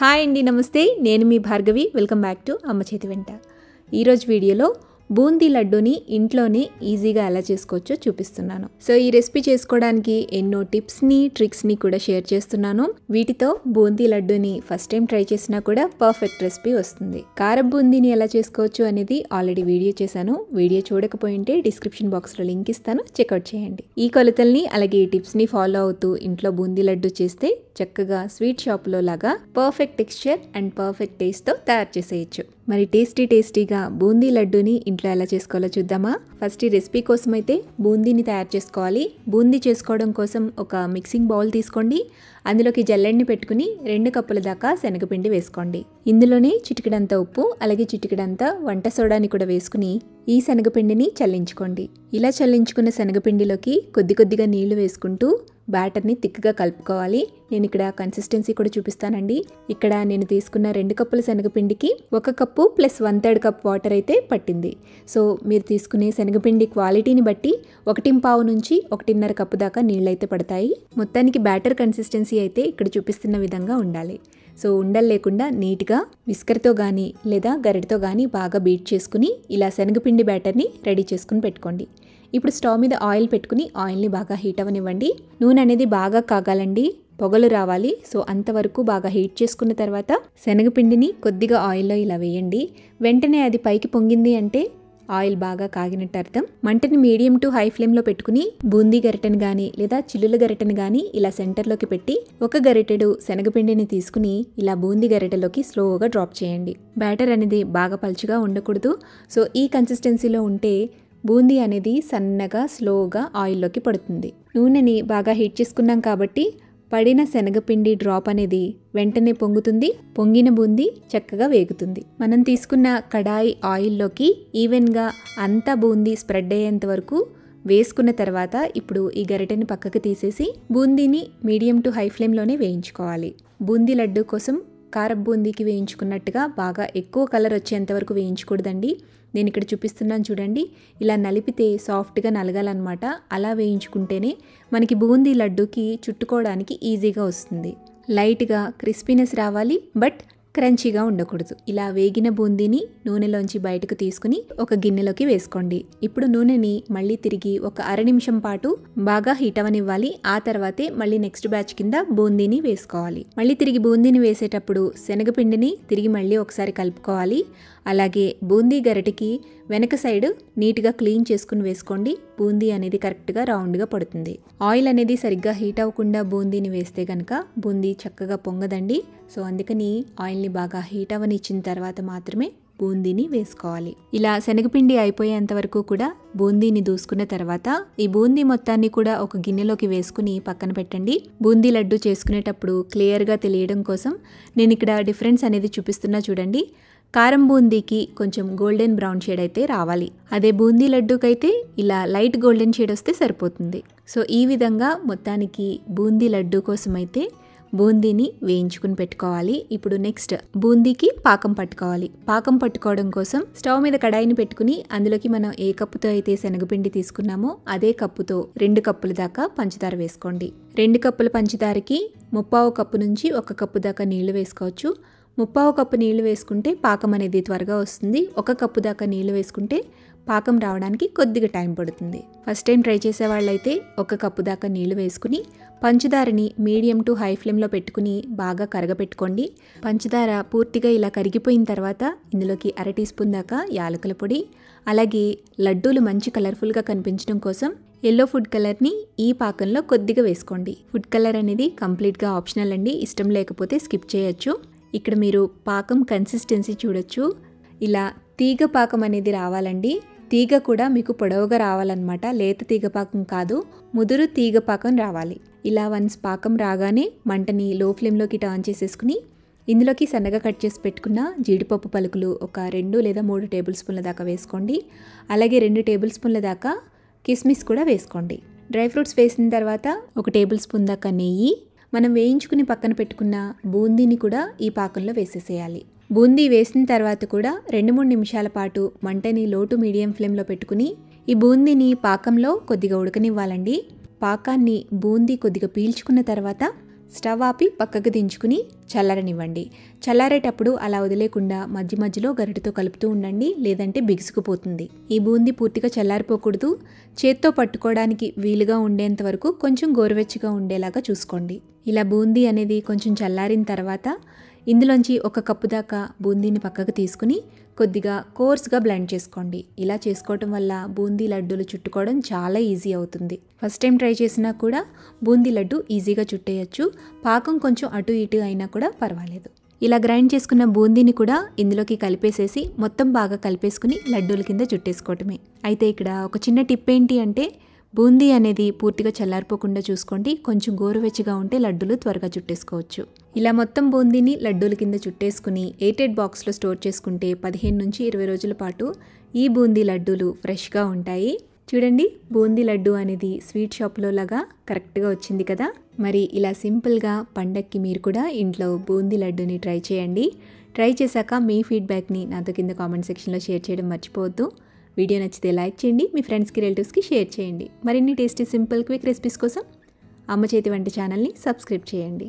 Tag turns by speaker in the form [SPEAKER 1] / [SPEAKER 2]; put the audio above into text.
[SPEAKER 1] Hi అండి, నమస్తే. నేను మీ భార్గవి. వెల్కమ్ బ్యాక్ టు అమ్మ చేతి వెంట. ఈరోజు వీడియోలో బూందీ లడ్డూని ఇంట్లోనే ఈజీగా ఎలా చేసుకోవచ్చో చూపిస్తున్నాను. సో ఈ రెసిపీ చేసుకోవడానికి ఎన్నో టిప్స్ని ట్రిక్స్ని కూడా షేర్ చేస్తున్నాను. వీటితో బూందీ లడ్డూని ఫస్ట్ టైం ట్రై చేసినా కూడా పర్ఫెక్ట్ రెసిపీ వస్తుంది. కారం బూందీని ఎలా చేసుకోవచ్చు అనేది ఆల్రెడీ వీడియో చేశాను. వీడియో చూడకపోయింటే డిస్క్రిప్షన్ బాక్స్లో లింక్ ఇస్తాను, చెక్అవుట్ చేయండి. ఈ కొలతల్ని అలాగే ఈ టిప్స్ని ఫాలో అవుతూ ఇంట్లో బూందీ లడ్డు చేస్తే చక్కగా స్వీట్ షాప్లో లాగా పర్ఫెక్ట్ టెక్స్చర్ అండ్ పర్ఫెక్ట్ టేస్ట్తో తయారు చేసేయచ్చు. మరి టేస్టీగా బూందీ లడ్డూని ఇంట్లో ఎలా చేసుకోవాలో చూద్దామా? ఫస్ట్ ఈ రెసిపీ కోసం అయితే బూందీని తయారు చేసుకోవాలి. బూందీ చేసుకోవడం కోసం ఒక మిక్సింగ్ బౌల్ తీసుకోండి. అందులోకి జల్లెడ్ని పెట్టుకుని 2 కప్పుల దాకా శనగపిండి వేసుకోండి. ఇందులోనే చిటికెడంత ఉప్పు అలాగే చిటికెడంత వంట సోడాని కూడా వేసుకుని ఈ శనగపిండిని చల్లించుకోండి. ఇలా చల్లించుకున్న శనగపిండిలోకి కొద్దిగా నీళ్లు వేసుకుంటూ బ్యాటర్ని థిక్గా కలుపుకోవాలి. నేను ఇక్కడ కన్సిస్టెన్సీ కూడా చూపిస్తానండి. ఇక్కడ నేను తీసుకున్న 2 కప్పుల శనగపిండికి 1 కప్పు ప్లస్ 1/3 కప్ వాటర్ అయితే పట్టింది. సో మీరు తీసుకునే శనగపిండి క్వాలిటీని బట్టి 1.5 నుంచి 1.5 కప్పు దాకా నీళ్ళు అయితే పడతాయి. మొత్తానికి బ్యాటర్ కన్సిస్టెన్సీ అయితే ఇక్కడ చూపిస్తున్న విధంగా ఉండాలి. సో ఉండలు లేకుండా నీట్గా విస్కర్తో కానీ లేదా గరిటతో కానీ బాగా బీట్ చేసుకుని ఇలా శనగపిండి బ్యాటర్ని రెడీ చేసుకుని పెట్టుకోండి. ఇప్పుడు స్టవ్ మీద ఆయిల్ పెట్టుకుని ఆయిల్ని బాగా హీట్ అవ్వనివ్వండి. నూనె అనేది బాగా కాగాలండి, పొగలు రావాలి. సో అంతవరకు బాగా హీట్ చేసుకున్న తర్వాత శనగపిండిని కొద్దిగా ఆయిల్లో ఇలా వేయండి. వెంటనే అది పైకి పొంగింది అంటే ఆయిల్ బాగా కాగినట్టు అర్థం. మంటని మీడియం టు హై ఫ్లేమ్లో పెట్టుకుని బూందీ గరిటెను కానీ లేదా చిల్లుల గరిటెను కానీ ఇలా సెంటర్లోకి పెట్టి 1 గరిటెడు శనగపిండిని తీసుకుని ఇలా బూందీ గరిటెలోకి స్లోగా డ్రాప్ చేయండి. బ్యాటర్ అనేది బాగా పలుచగా ఉండకూడదు. సో ఈ కన్సిస్టెన్సీలో ఉంటే బూందీ అనేది సన్నగా స్లోగా ఆయిల్లోకి పడుతుంది. నూనెని బాగా హీట్ చేసుకున్నాం కాబట్టి పడిన శనగపిండి డ్రాప్ అనేది వెంటనే పొంగుతుంది. పొంగిన బూందీ చక్కగా వేగుతుంది. మనం తీసుకున్న కడాయి ఆయిల్లోకి ఈవెన్గా అంతా బూందీ స్ప్రెడ్ అయ్యేంత వరకు వేసుకున్న తర్వాత ఇప్పుడు ఈ గరిటెని పక్కకు తీసేసి బూందీని మీడియం టు హై ఫ్లేమ్లోనే వేయించుకోవాలి. బూందీ లడ్డు కోసం కారం బూందీకి వేయించుకున్నట్టుగా బాగా ఎక్కువ కలర్ వచ్చేంత వరకు వేయించకూడదండి. నేను ఇక్కడ చూపిస్తున్నాను చూడండి. ఇలా నలిపితే సాఫ్ట్గా నలగాలన్నమాట. అలా వేయించుకుంటేనే మనకి బూందీ లడ్డూకి చుట్టుకోవడానికి ఈజీగా వస్తుంది. లైట్గా క్రిస్పీనెస్ రావాలి, బట్ క్రంచీగా ఉండకూడదు. ఇలా వేగిన బూందీని నూనెలోంచి బయటకు తీసుకుని ఒక గిన్నెలోకి వేసుకోండి. ఇప్పుడు నూనెని మళ్ళీ తిరిగి ఒక 1/2 నిమిషం పాటు బాగా హీట్ అవనివ్వాలి. ఆ తర్వాతే మళ్ళీ నెక్స్ట్ బ్యాచ్ కింద బూందీని వేసుకోవాలి. మళ్ళీ తిరిగి బూందీని వేసేటప్పుడు శనగపిండిని తిరిగి మళ్ళీ ఒకసారి కలుపుకోవాలి. అలాగే బూందీ గరిటెకి వెనక సైడ్ నీట్గా క్లీన్ చేసుకుని వేసుకోండి. బూందీ అనేది కరెక్ట్గా రౌండ్గా పడుతుంది. ఆయిల్ అనేది సరిగ్గా హీట్ అవ్వకుండా బూందీని వేస్తే కనుక బూందీ చక్కగా పొంగదండి. సో అందుకని ఆయిల్ని బాగా హీట్ అవ్వనిచ్చిన తర్వాత మాత్రమే బూందీని వేసుకోవాలి. ఇలా శనగపిండి అయిపోయేంత వరకు కూడా బూందీని దూసుకున్న తర్వాత ఈ బూందీ మొత్తాన్ని కూడా ఒక గిన్నెలోకి వేసుకుని పక్కన పెట్టండి. బూందీ లడ్డు చేసుకునేటప్పుడు క్లియర్గా తెలియడం కోసం నేను ఇక్కడ డిఫరెన్స్ అనేది చూపిస్తున్నా చూడండి. కారం బూందీకి కొంచెం గోల్డెన్ బ్రౌన్ షేడ్ అయితే రావాలి. అదే బూందీ లడ్డూకైతే ఇలా లైట్ గోల్డెన్ షేడ్ వస్తే సరిపోతుంది. సో ఈ విధంగా మొత్తానికి బూందీ లడ్డు కోసం అయితే బూందీని వేయించుకుని పెట్టుకోవాలి. ఇప్పుడు నెక్స్ట్ బూందీకి పాకం పట్టుకోవాలి. పాకం పట్టుకోవడం కోసం స్టవ్ మీద కడాయిని పెట్టుకుని అందులోకి మనం ఏ కప్పుతో అయితే శనగపిండి తీసుకున్నామో అదే కప్పుతో 2 కప్పుల దాకా పంచదార వేసుకోండి. 2 కప్పుల పంచదారకి 3/4 కప్పు నుంచి 1 కప్పు దాకా నీళ్లు వేసుకోవచ్చు. 3/4 కప్పు నీళ్లు వేసుకుంటే పాకం అనేది త్వరగా వస్తుంది. 1 కప్పు దాకా నీళ్లు వేసుకుంటే పాకం రావడానికి కొద్దిగా టైం పడుతుంది. ఫస్ట్ టైం ట్రై చేసే వాళ్ళైతే 1 కప్పు దాకా నీళ్లు వేసుకుని పంచదారని మీడియం టు హై ఫ్లేమ్లో పెట్టుకుని బాగా కరగపెట్టుకోండి. పంచదార పూర్తిగా ఇలా కరిగిపోయిన తర్వాత ఇందులోకి 1/2 టీ స్పూన్ దాకా యాలకుల పొడి, అలాగే లడ్డూలు మంచి కలర్ఫుల్గా కనిపించడం కోసం ఎల్లో ఫుడ్ కలర్ని ఈ పాకంలో కొద్దిగా వేసుకోండి. ఫుడ్ కలర్ అనేది కంప్లీట్గా ఆప్షనల్ అండి, ఇష్టం లేకపోతే స్కిప్ చేయొచ్చు. ఇక్కడ మీరు పాకం కన్సిస్టెన్సీ చూడొచ్చు. ఇలా తీగ పాకం అనేది రావాలండి. తీగ కూడా మీకు పొడవుగా రావాలన్నమాట. లేత తీగ పాకం కాదు, ముదురు తీగ పాకం రావాలి. ఇలా వన్స్ పాకం రాగానే మంటని లో ఫ్లేమ్లోకి టర్న్ చేసేసుకుని ఇందులోకి సన్నగా కట్ చేసి పెట్టుకున్న జీడిపప్పు పలుకులు ఒక 2 లేదా 3 టేబుల్ స్పూన్ల దాకా వేసుకోండి. అలాగే 2 టేబుల్ స్పూన్ల దాకా కిస్మిస్ కూడా వేసుకోండి. డ్రై ఫ్రూట్స్ వేసిన తర్వాత 1 టేబుల్ స్పూన్ దాకా నెయ్యి, మనం వేయించుకుని పక్కన పెట్టుకున్న బూందీని కూడా ఈ పాకంలో వేసేసేయాలి. బూందీ వేసిన తర్వాత కూడా 2-3 నిమిషాల పాటు మంటని లో టు మీడియం ఫ్లేమ్లో పెట్టుకుని ఈ బూందీని పాకంలో కొద్దిగా ఉడకనివ్వాలండి. పాకాన్ని బూందీ కొద్దిగా పీల్చుకున్న తర్వాత స్టవ్ ఆపి పక్కకు దించుకుని చల్లారనివ్వండి. చల్లారేటప్పుడు అలా వదిలేకుండా మధ్య మధ్యలో గరిటెతో కలుపుతూ ఉండండి, లేదంటే బిగుసుకుపోతుంది. ఈ బూందీ పూర్తిగా చల్లారిపోకూడదు. చేత్తో పట్టుకోవడానికి వీలుగా ఉండేంత వరకు కొంచెం గోరువెచ్చగా ఉండేలాగా చూసుకోండి. ఇలా బూందీ అనేది కొంచెం చల్లారిన తర్వాత ఇందులోంచి 1 కప్పు దాకా బూందీని పక్కకు తీసుకుని కొద్దిగా కోర్స్గా బ్లెండ్ చేసుకోండి. ఇలా చేసుకోవటం వల్ల బూందీ లడ్డూలు చుట్టుకోవడం చాలా ఈజీ అవుతుంది. ఫస్ట్ టైం ట్రై చేసినా కూడా బూందీ లడ్డు ఈజీగా చుట్టేయచ్చు. పాకం కొంచెం అటు ఇటు అయినా కూడా పర్వాలేదు. ఇలా గ్రైండ్ చేసుకున్న బూందీని కూడా ఇందులోకి కలిపేసేసి మొత్తం బాగా కలిపేసుకుని లడ్డూల కింద చుట్టేసుకోవటమే. అయితే ఇక్కడ ఒక చిన్న టిప్ ఏంటి అంటే బూందీ అనేది పూర్తిగా చల్లారిపోకుండా చూసుకోండి. కొంచెం గోరువెచ్చగా ఉంటే లడ్డూలు త్వరగా చుట్టేసుకోవచ్చు. ఇలా మొత్తం బూందీని లడ్డూల కింద చుట్టేసుకుని ఎయిటెడ్ బాక్స్లో స్టోర్ చేసుకుంటే 15 నుంచి 20 రోజుల పాటు ఈ బూందీ లడ్డూలు ఫ్రెష్గా ఉంటాయి. చూడండి, బూందీ లడ్డు అనేది స్వీట్ షాప్లో లాగా కరెక్ట్గా వచ్చింది కదా. మరి ఇలా సింపుల్గా పండక్కి మీరు కూడా ఇంట్లో బూందీ లడ్డూని ట్రై చేయండి. ట్రై చేశాక మీ ఫీడ్బ్యాక్ని నాతో కింద కామెంట్ సెక్షన్లో షేర్ చేయడం మర్చిపోవద్దు. వీడియో నచ్చితే లైక్ చేయండి, మీ ఫ్రెండ్స్కి రిలేటివ్స్కి షేర్ చేయండి. మరిన్ని టేస్టీ సింపుల్ క్విక్ రెసిపీస్ కోసం అమ్మ చేతి వంట ఛానల్ని సబ్స్క్రైబ్ చేయండి.